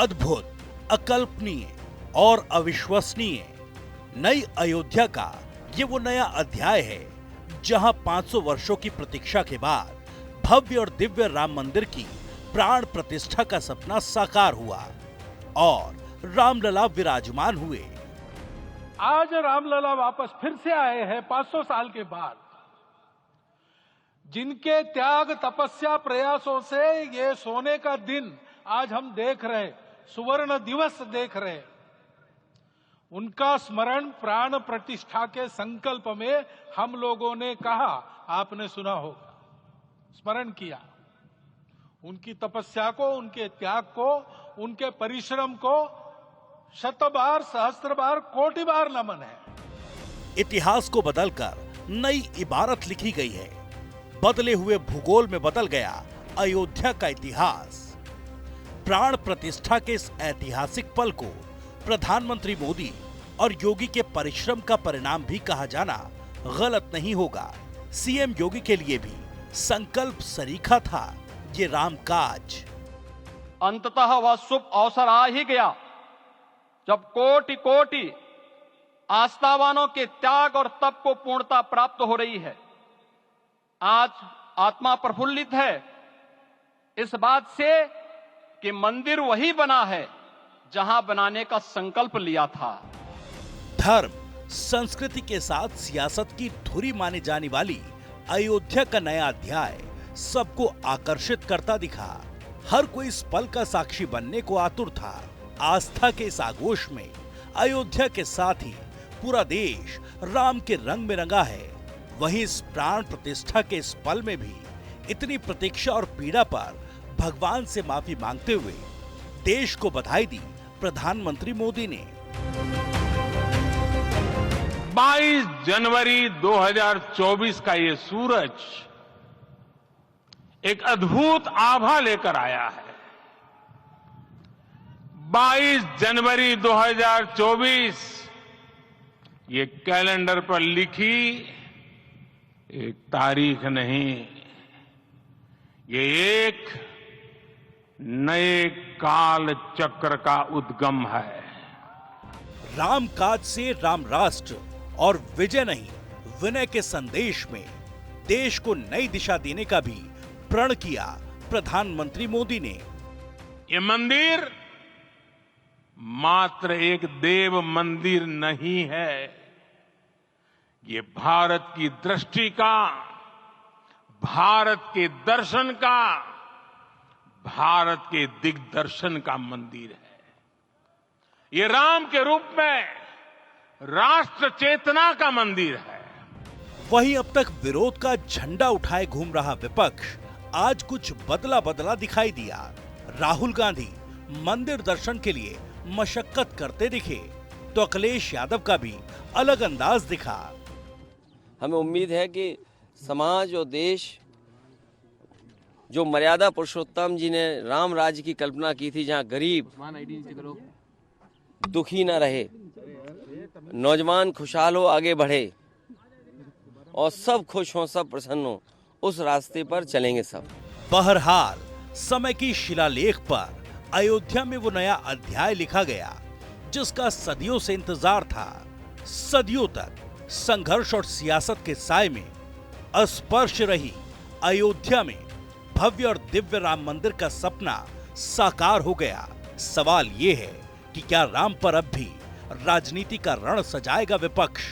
अद्भुत, अकल्पनीय और अविश्वसनीय नई अयोध्या का ये वो नया अध्याय है जहां 500 वर्षों की प्रतीक्षा के बाद भव्य और दिव्य राम मंदिर की प्राण प्रतिष्ठा का सपना साकार हुआ और रामलला विराजमान हुए। आज रामलला वापस फिर से आए हैं 500 साल के बाद। जिनके त्याग, तपस्या, प्रयासों से ये सोने का दिन आज हम देख रहे, सुवर्ण दिवस देख रहे, उनका स्मरण प्राण प्रतिष्ठा के संकल्प में हम लोगों ने कहा, आपने सुना होगा, स्मरण किया। उनकी तपस्या को, उनके त्याग को, उनके परिश्रम को शत बार, सहस्त्र बार, कोटि बार नमन है। इतिहास को बदलकर नई इबारत लिखी गई है। बदले हुए भूगोल में बदल गया अयोध्या का इतिहास। प्राण प्रतिष्ठा के इस ऐतिहासिक पल को प्रधानमंत्री मोदी और योगी के परिश्रम का परिणाम भी कहा जाना गलत नहीं होगा। सीएम योगी के लिए भी संकल्प सरीखा था ये राम काज। अंततः वह शुभ अवसर आ ही गया जब कोटि कोटि आस्थावानों के त्याग और तप को पूर्णता प्राप्त हो रही है। आज आत्मा प्रफुल्लित है इस बात से कि मंदिर वही बना है जहां बनाने का संकल्प लिया था। धर्म, संस्कृति के साथ सियासत की धुरी मानी जाने वाली अयोध्या का नया अध्याय सबको आकर्षित करता दिखा। हर कोई इस पल का साक्षी बनने को आतुर था। आस्था के इस आगोश में अयोध्या के साथ ही पूरा देश राम के रंग में रंगा है। वहीं इस प्राण प्रतिष्ठा के इस पल में भी इतनी प्रतीक्षा और पीड़ा पर भगवान से माफी मांगते हुए देश को बधाई दी प्रधानमंत्री मोदी ने। 22 जनवरी 2024 का ये सूरज एक अद्भुत आभा लेकर आया है। 22 जनवरी 2024 ये कैलेंडर पर लिखी एक तारीख नहीं, ये एक नए काल चक्र का उद्गम है। राम काज से राम राष्ट्र और विजय नहीं, विनय के संदेश में देश को नई दिशा देने का भी प्रण किया प्रधानमंत्री मोदी ने। ये मंदिर मात्र एक देव मंदिर नहीं है, ये भारत की दृष्टि का, भारत के दर्शन का, भारत के दिग्दर्शन का मंदिर है। ये राम के रूप में राष्ट्र चेतना का मंदिर है। वहीं अब तक विरोध का झंडा उठाए घूम रहा विपक्ष आज कुछ बदला बदला दिखाई दिया। राहुल गांधी मंदिर दर्शन के लिए मशक्कत करते दिखे तो अखिलेश यादव का भी अलग अंदाज दिखा। हमें उम्मीद है कि समाज और देश जो मर्यादा पुरुषोत्तम जी ने राम राज्य की कल्पना की थी, जहां गरीब दुखी न रहे, नौजवान खुशहाल हो, आगे बढ़े और सब खुश हों, सब प्रसन्न हों, उस रास्ते पर चलेंगे सब। बहरहाल समय की शिलालेख पर अयोध्या में वो नया अध्याय लिखा गया जिसका सदियों से इंतजार था। सदियों तक संघर्ष और सियासत के साए में अस्पर्श रही अयोध्या में भव्य और दिव्य राम मंदिर का सपना साकार हो गया। सवाल ये है कि क्या राम पर अब भी राजनीति का रण सजाएगा विपक्ष?